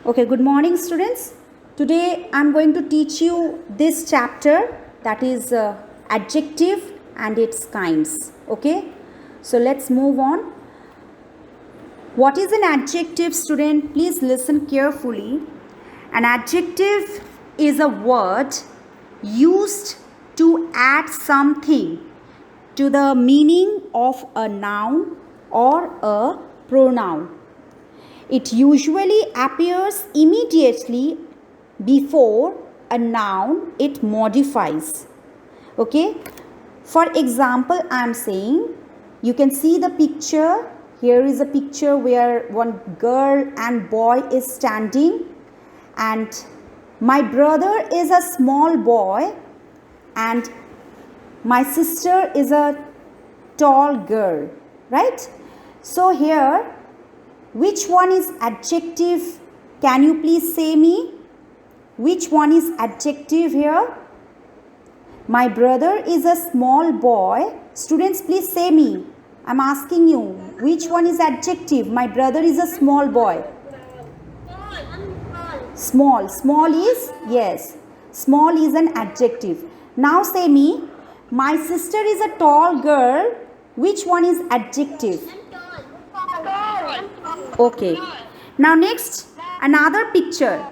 Okay, good morning students. Today I am going to teach you this chapter, that is adjective and its kinds. Okay, so let's move on. What is an adjective, student? Please listen carefully. An adjective is a word used to add something to the meaning of a noun or a pronoun. It usually appears immediately before a noun it modifies. Okay. For example, I am saying, you can see the picture. Here is a picture where one girl and boy is standing, and my brother is a small boy and my sister is a tall girl, right? So here, which one is adjective? Can you please say me? Which one is adjective here? My brother is a small boy. Students, please say me. I'm asking you, which one is adjective? My brother is a small boy. Small. Small is? Yes. Small is an adjective. Now say me, my sister is a tall girl. Which one is adjective? Okay. Now next, another picture.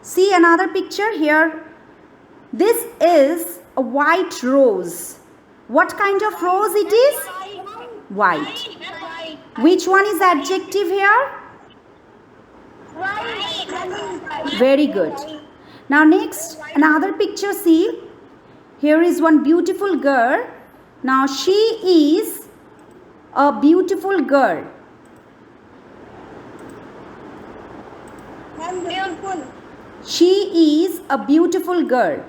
See another picture here. This is a white rose. What kind of rose it is? White. Which one is adjective here? Very good. Now next, another picture. See, here is one beautiful girl. Now she is a beautiful girl. She is a beautiful girl.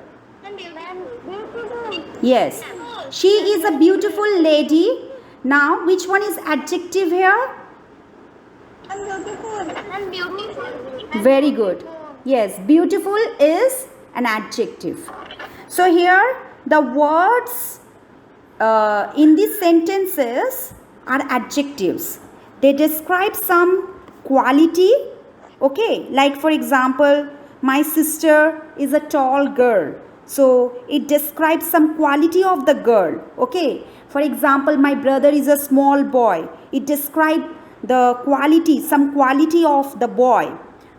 Yes. She is a beautiful lady. Now, which one is adjective here? Very good. Yes, beautiful is an adjective. So here, the words in these sentences are adjectives. They describe some quality. Okay, like for example, my sister is a tall girl. So it describes some quality of the girl. Okay, for example, my brother is a small boy. It describes the quality, some quality of the boy.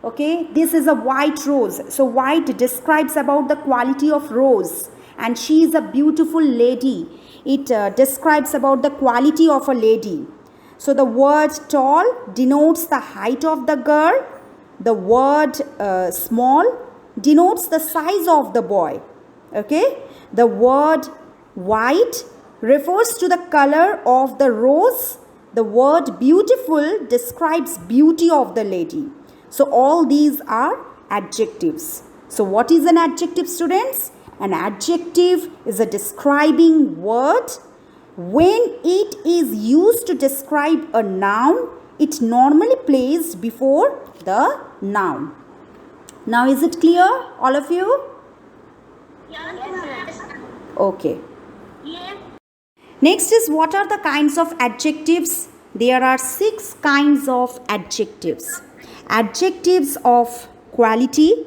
Okay, this is a white rose. So white describes about the quality of rose, and she is a beautiful lady. It describes about the quality of a lady. So the word tall denotes the height of the girl. The word small denotes the size of the boy. Okay. The word white refers to the color of the rose. The word beautiful describes beauty of the lady. So all these are adjectives. So what is an adjective, students? An adjective is a describing word. When it is used to describe a noun, it normally placed before the noun. Now is it clear, all of you? Yes. Okay. Yes. Next is, what are the kinds of adjectives? There are 6 kinds of adjectives. Adjectives of quality,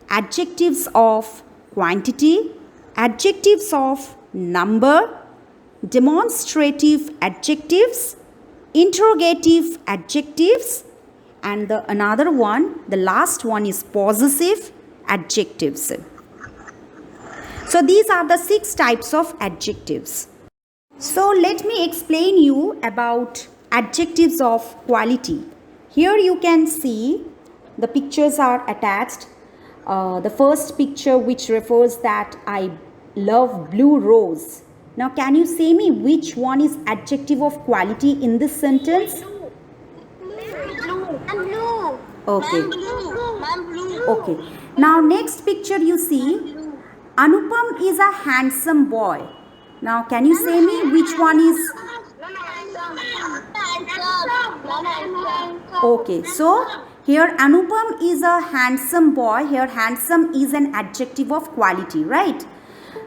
adjectives of quantity, adjectives of number, demonstrative adjectives, interrogative adjectives, and another one, the last one, is possessive adjectives. So these are the 6 types of adjectives. So let me explain you about adjectives of quality. Here you can see the pictures are attached. The first picture, which refers that I love blue rose. Now can you say me which one is adjective of quality in this sentence? Blue. Okay. Okay. Now next picture you see, Anupam is a handsome boy. Now can you say me which one is? Okay, so here Anupam is a handsome boy. Here handsome is an adjective of quality, right?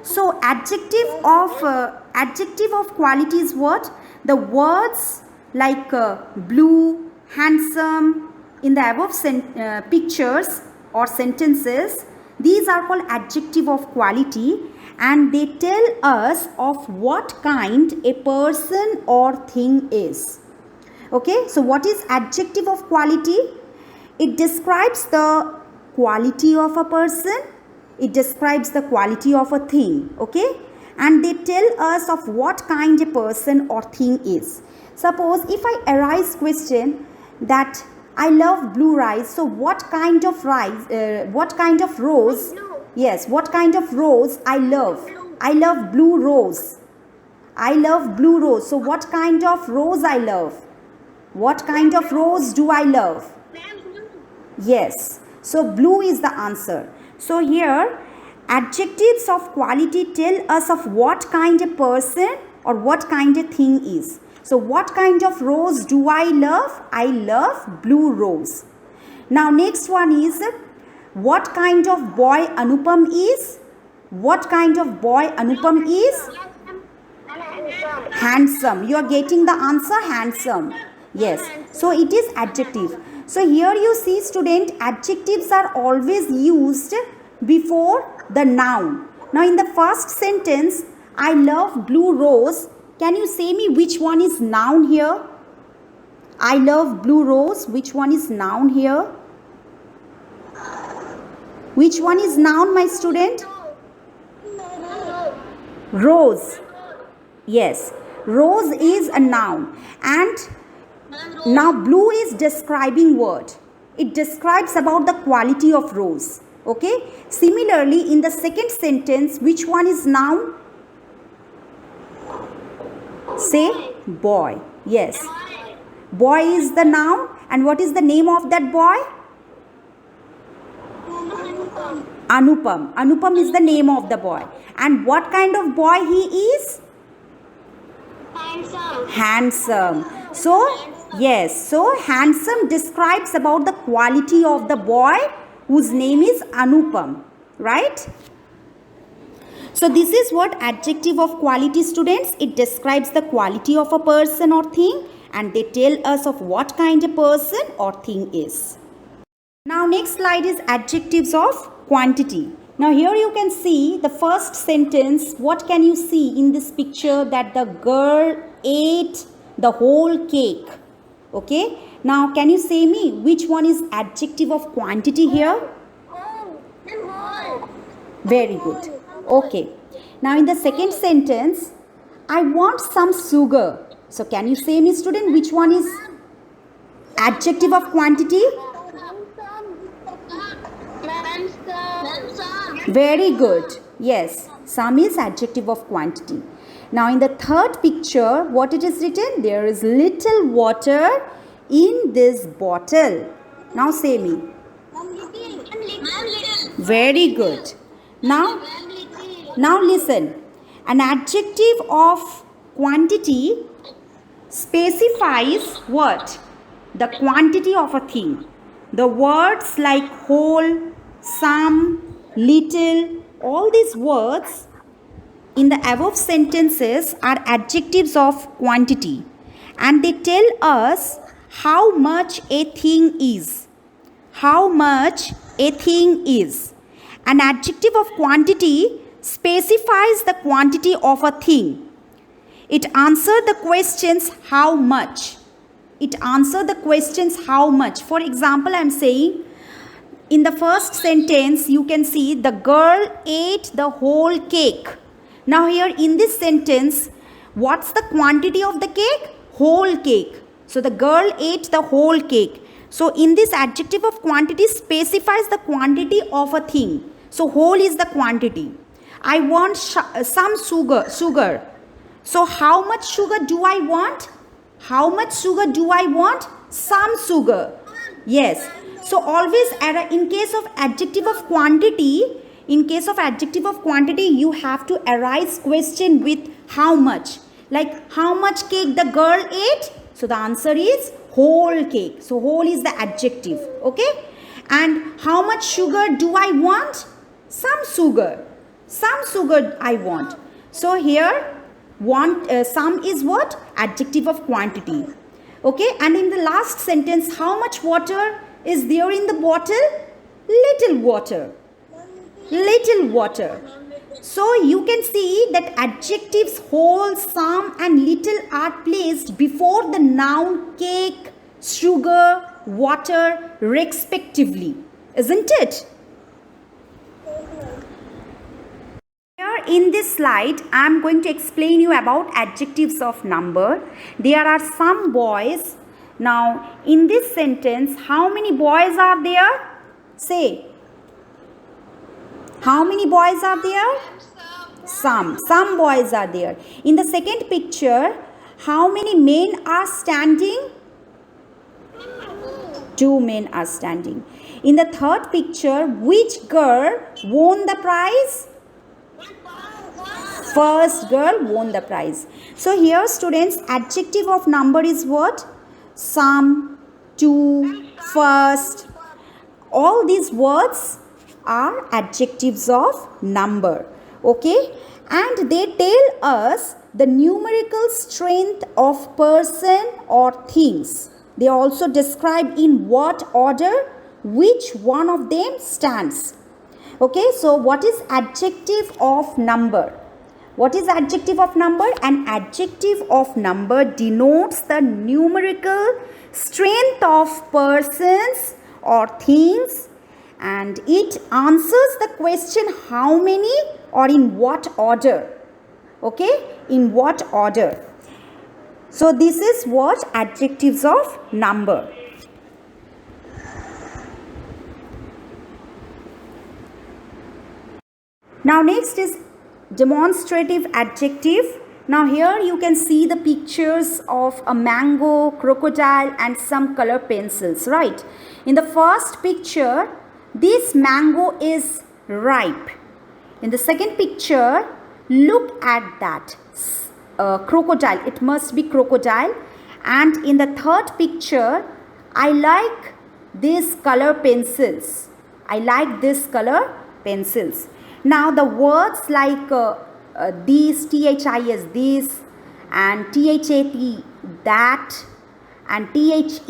So adjective of quality is what? The words like blue, handsome, in the above pictures or sentences, these are called adjective of quality, and they tell us of what kind a person or thing is. Okay, so what is adjective of quality? It describes the quality of a person, it describes the quality of a thing, okay, and they tell us of what kind a person or thing is. Suppose if I arise question that I love blue rice, so what kind of rice, what kind of rose? Yes, what kind of rose I love? I love blue rose. I love blue rose. So what kind of rose I love? What kind of rose do I love? Yes. So blue is the answer. So here adjectives of quality tell us of what kind of person or what kind of thing is. So what kind of rose do I love? I love blue rose. Now next one is, what kind of boy Anupam is? What kind of boy Anupam is? Handsome. You are getting the answer, handsome. Yes. So it is adjective. So here you see student, adjectives are always used before the noun. Now in the first sentence, I love blue rose. Can you say me which one is noun here? I love blue rose. Which one is noun here? Which one is noun, my student? Rose. Yes. Rose is a noun. And now blue is describing word. It describes about the quality of rose. Okay. Similarly, in the second sentence, which one is noun? Say boy. Yes. Boy is the noun. And what is the name of that boy? Anupam. Anupam is the name of the boy. And what kind of boy he is? Handsome. Handsome. So, yes. So, handsome describes about the quality of the boy whose name is Anupam. Right? So, this is what adjective of quality, students. It describes the quality of a person or thing, and they tell us of what kind of person or thing is. Now, next slide is adjectives of quantity. Now, here you can see the first sentence. What can you see in this picture? That the girl ate the whole cake. Okay. Now, can you say me which one is adjective of quantity here? Very good. Okay. Now, in the second sentence, I want some sugar. So, can you say me, student, which one is adjective of quantity? Very good. Yes. Some is adjective of quantity. Now, in the third picture, what it is written? There is little water in this bottle. Now, say me. Very good. Now listen. An adjective of quantity specifies what? The quantity of a thing. The words like whole, some, little, all these words in the above sentences are adjectives of quantity, and they tell us how much a thing is. How much a thing is. An adjective of quantity specifies the quantity of a thing. It answers the questions how much. It answers the questions how much. For example, I am saying in the first sentence you can see the girl ate the whole cake. Now here in this sentence, what's the quantity of the cake? Whole cake. So the girl ate the whole cake. So in this adjective of quantity specifies the quantity of a thing. So whole is the quantity. I want some sugar. So how much sugar do I want? How much sugar do I want? Some sugar. Yes. So always in case of adjective of quantity, you have to arise question with how much. Like how much cake the girl ate? So the answer is whole cake. So whole is the adjective. Okay. And how much sugar do I want? Some sugar. Some sugar I want. So here some is what? Adjective of quantity. Okay. And in the last sentence, how much water is there in the bottle? Little water. Little water. So you can see that adjectives whole, some and little are placed before the noun cake, sugar, water respectively. Isn't it? Here in this slide, I am going to explain you about adjectives of number. There are some boys. Now, in this sentence, how many boys are there? Say. How many boys are there? Some. Some boys are there. In the second picture, how many men are standing? 2 men are standing. In the third picture, which girl won the prize? First girl won the prize. So here students, adjective of number is what? Some, two, first. All these words are adjectives of number. Okay? And they tell us the numerical strength of person or things. They also describe in what order which one of them stands. Okay? So what is adjective of number? What is adjective of number? An adjective of number denotes the numerical strength of persons or things, and it answers the question how many or in what order. Okay? In what order. So this is what adjectives of number. Now next is demonstrative adjective. Now here you can see the pictures of a mango, crocodile and some color pencils, right? In the first picture, this mango is ripe. In the second picture, look at that crocodile. It must be crocodile. And in the third picture, I like these color pencils. I like this color pencils. Now the words like these, this, this, and that, that, and these,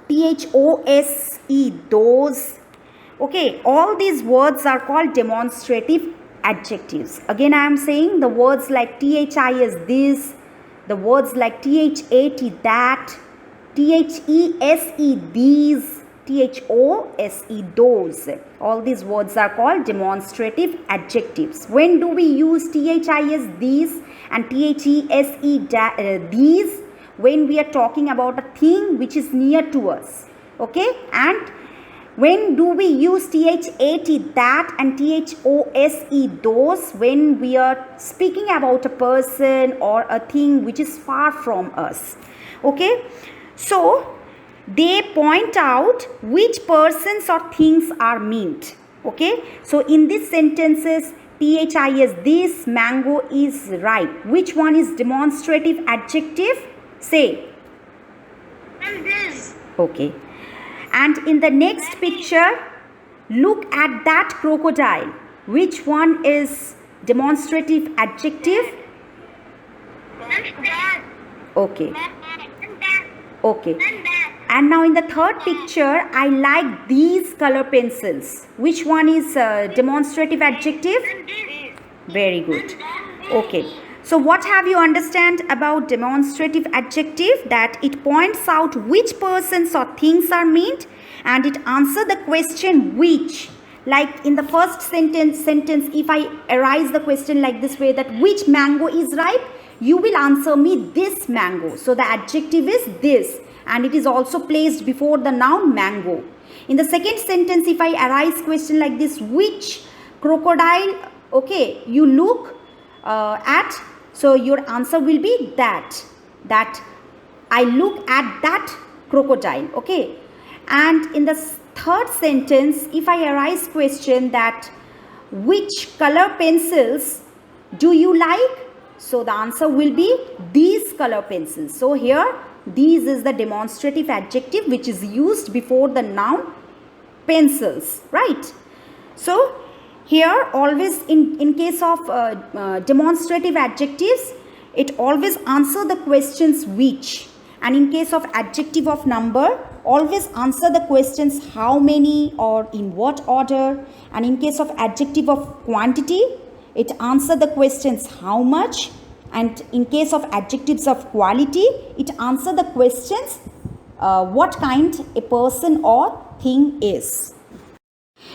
those, those. Okay, all these words are called demonstrative adjectives. Again, I am saying the words like this, this, the words like that, these, those. All these words are called demonstrative adjectives. When do we use this, these, and these? When we are talking about a thing which is near to us. Okay? And when do we use that and those? When we are speaking about a person or a thing which is far from us. Okay? So they point out which persons or things are meant. Okay? So in these sentences, this, this mango is ripe. Which one is demonstrative adjective? Say. And this. Okay. And in the next picture, look at that crocodile. Which one is demonstrative adjective? And that. Okay. And that. Okay. And that. And now in the third picture, I like these color pencils. Which one is demonstrative adjective? And this. Very good. Okay. So what have you understand about demonstrative adjective? That it points out which persons or things are meant, and it answers the question which. Like in the first sentence, if I arise the question like this way, that which mango is ripe, you will answer me this mango. So the adjective is this, and it is also placed before the noun mango. In the second sentence, if I arise question like this, which crocodile, okay, you look at, so your answer will be that I look at that crocodile. Okay? And in the third sentence, if I arise question that which color pencils do you like, so the answer will be these color pencils. So here these is the demonstrative adjective which is used before the noun pencils, right? So here always in case of demonstrative adjectives, it always answer the questions which, and in case of adjective of number, always answer the questions how many or in what order. And in case of adjective of quantity, it answer the questions how much. And in case of adjectives of quality, it answer the questions what kind a person or thing is.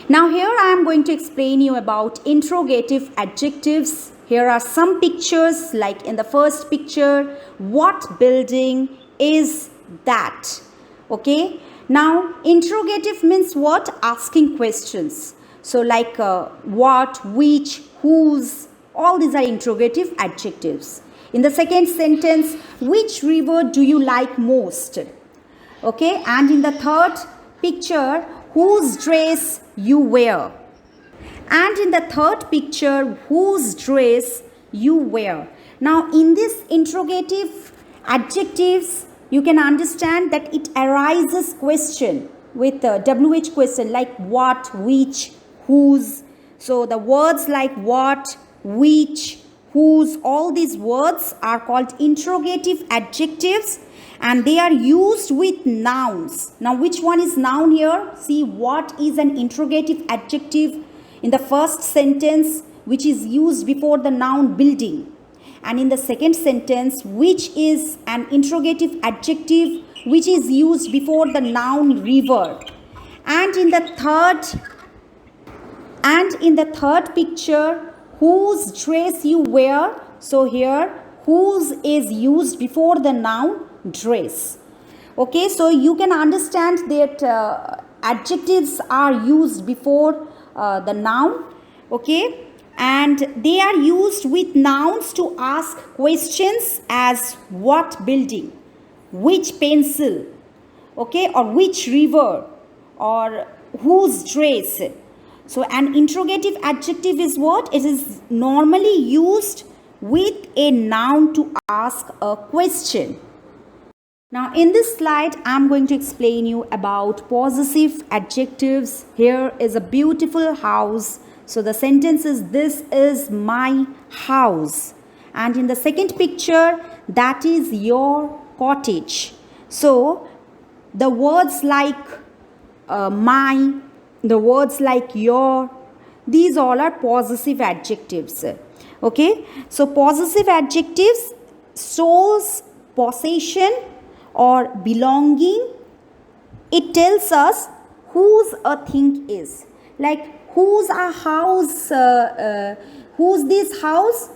Now here I am going to explain you about interrogative adjectives. Here are some pictures, like in the first picture, what building is that? Okay. Now interrogative means what? Asking questions. So like what, which, whose, all these are interrogative adjectives. In the second sentence, which river do you like most? Okay. And in the third picture, whose dress you wear? And in the third picture, whose dress you wear? Now in this interrogative adjectives, you can understand that it arises question with a WH question, like what, which, whose. So the words like what, which, whose, all these words are called interrogative adjectives, and they are used with nouns. Now which one is noun here? See, what is an interrogative adjective in the first sentence, which is used before the noun building. And in the second sentence, which is an interrogative adjective which is used before the noun river. And in the third picture, whose dress you wear. So here whose is used before the noun dress. Okay, so you can understand that adjectives are used before the noun. Okay, and they are used with nouns to ask questions as what building, which pencil, okay, or which river, or whose dress. So an interrogative adjective is what? It is normally used with a noun to ask a question. Now in this slide, I am going to explain you about possessive adjectives. Here is a beautiful house. So the sentence is, this is my house. And in the second picture, that is your cottage. So the words like my, the words like your, these all are possessive adjectives. Okay, so possessive adjectives shows possession or belonging. It tells us whose a thing is. Like whose a house, whose this house,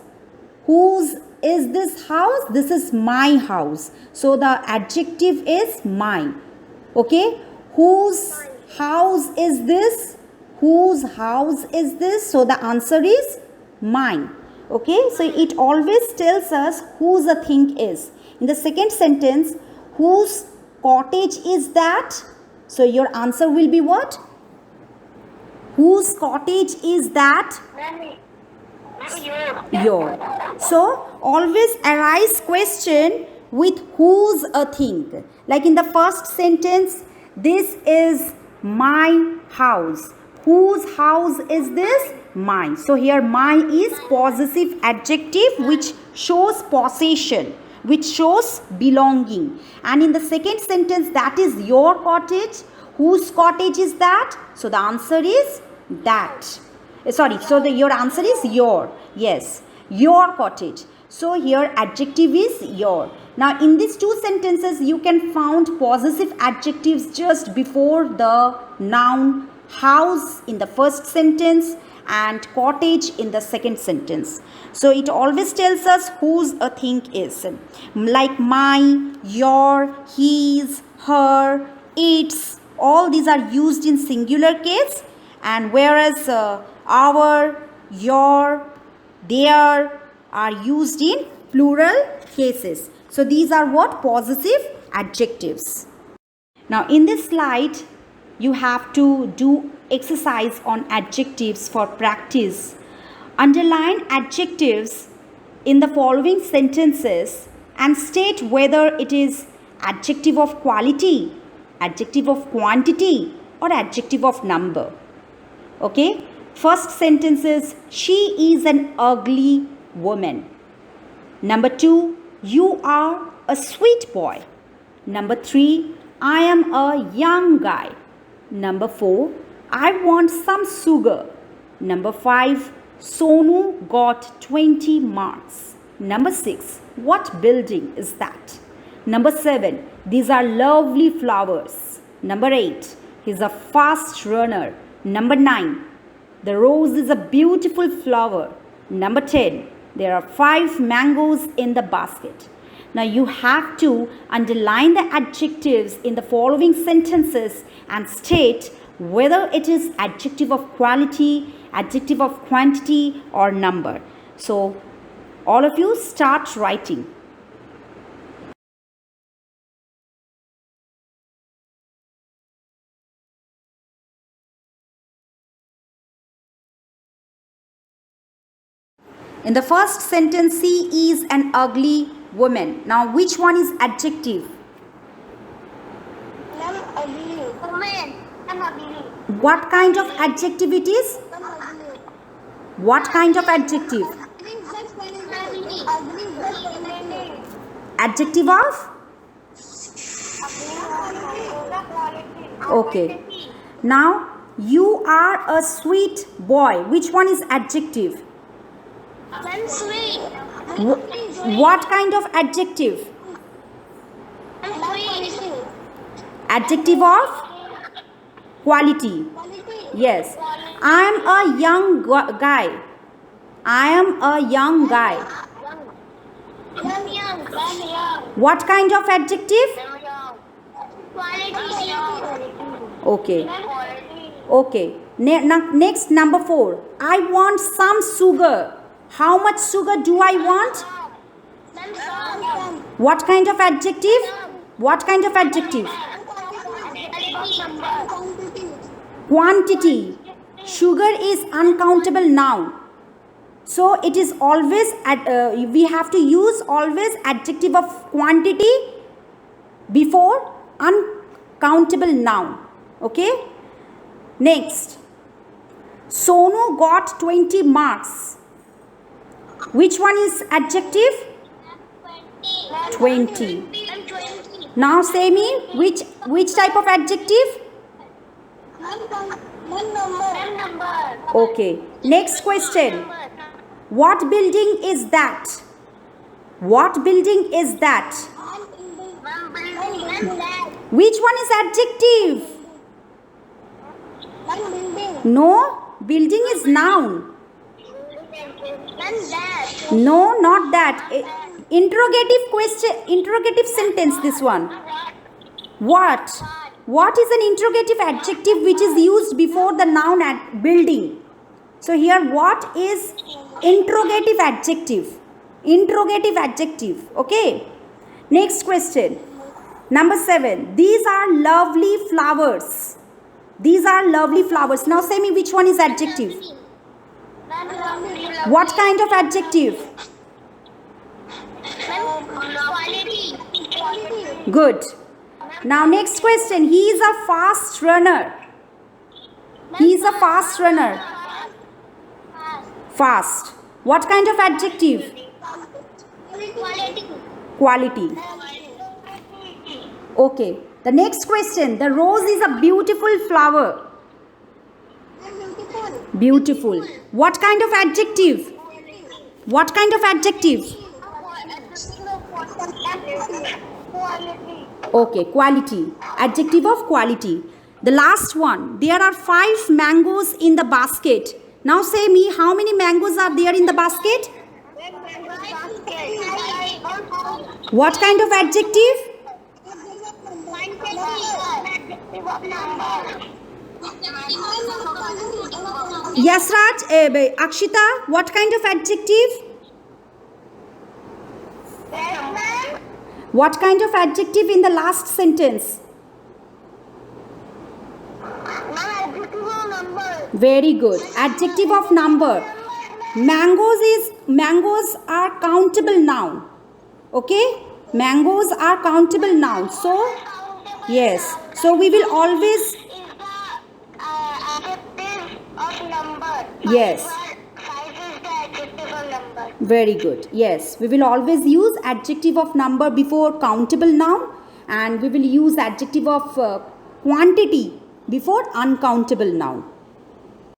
whose is this house? This is my house. So the adjective is my. Okay, whose house is this? Whose house is this? So the answer is mine. Okay, so it always tells us whose a thing is. In the second sentence, whose cottage is that? So your answer will be what? Whose cottage is that? Your. So always arise question with whose a thing. Like in the first sentence, this is my house. Whose house is this? Mine. So here my is possessive adjective which shows possession, which shows belonging. And in the second sentence, that is your cottage. Whose cottage is that? So the answer is that. So your answer is your. Yes, your cottage. So here adjective is your. Now in these two sentences, you can find possessive adjectives just before the noun house in the first sentence and cottage in the second sentence. So it always tells us whose a thing is. Like my, your, his, her, its, all these are used in singular case, and whereas our, your, their are used in plural cases. So these are what? Possessive adjectives. Now in this slide, you have to do exercise on adjectives for practice. Underline adjectives in the following sentences and state whether it is adjective of quality, adjective of quantity, or adjective of number. Okay? First sentence is, she is an ugly woman. Number 2, you are a sweet boy. Number 3, I am a young guy. Number 4, I want some sugar. Number 5, Sonu got 20 marks. Number 6, what building is that? Number 7, these are lovely flowers. Number 8, he's a fast runner. Number 9, the rose is a beautiful flower. Number 10, there are 5 mangoes in the basket. Now you have to underline the adjectives in the following sentences and state whether it is adjective of quality, adjective of quantity or number. So all of you start writing. In the first sentence, she is an ugly woman. Now which one is adjective? I'm ugly. Woman. I'm ugly. What kind of adjective it is? I'm ugly. What kind of adjective? Adjective of? Okay. Now you are a sweet boy. Which one is adjective? I'm sweet. What kind of adjective? I'm sweet. Adjective of quality. Yes. I am a young guy. I am a young guy. I'm young. I'm young. What kind of adjective? I'm young. Quality. Okay. Quality. Okay. Next, number 4. I want some sugar. How much sugar do I want? Some. What kind of adjective? What kind of adjective? Quantity. Sugar is uncountable noun. So it is always, we have to use always adjective of quantity before uncountable noun. Okay. Next. Sonu got 20 marks. Which one is adjective? 20. I'm 20. Now say me, which type of adjective? Number. Okay. Next question. What building is that? What building is that? Which one is adjective? No, building is noun. No, not that. Interrogative question, interrogative sentence, this one. What? What is an interrogative adjective which is used before the noun at building? So here what is interrogative adjective? Interrogative adjective. Okay. Next question. Number 7. These are lovely flowers. These are lovely flowers. Now say me which one is adjective. What kind of adjective? Quality. Good. Now next question. He is a fast runner. He is a fast runner. Fast. What kind of adjective? Quality. Okay. The next question. The rose is a beautiful flower. Beautiful. What kind of adjective? What kind of adjective? Okay, quality. Adjective of quality. The last one. There are 5 mangoes in the basket. Now say me, how many mangoes are there in the basket? What kind of adjective? Yes, Raj, Akshita, what kind of adjective? What kind of adjective in the last sentence? Very good. Adjective of number. Mangoes are countable noun. Okay? Mangoes are countable noun. So, yes. So we will always. Yes. Very good. Yes. We will always use adjective of number before countable noun. and we will use adjective of quantity before uncountable noun.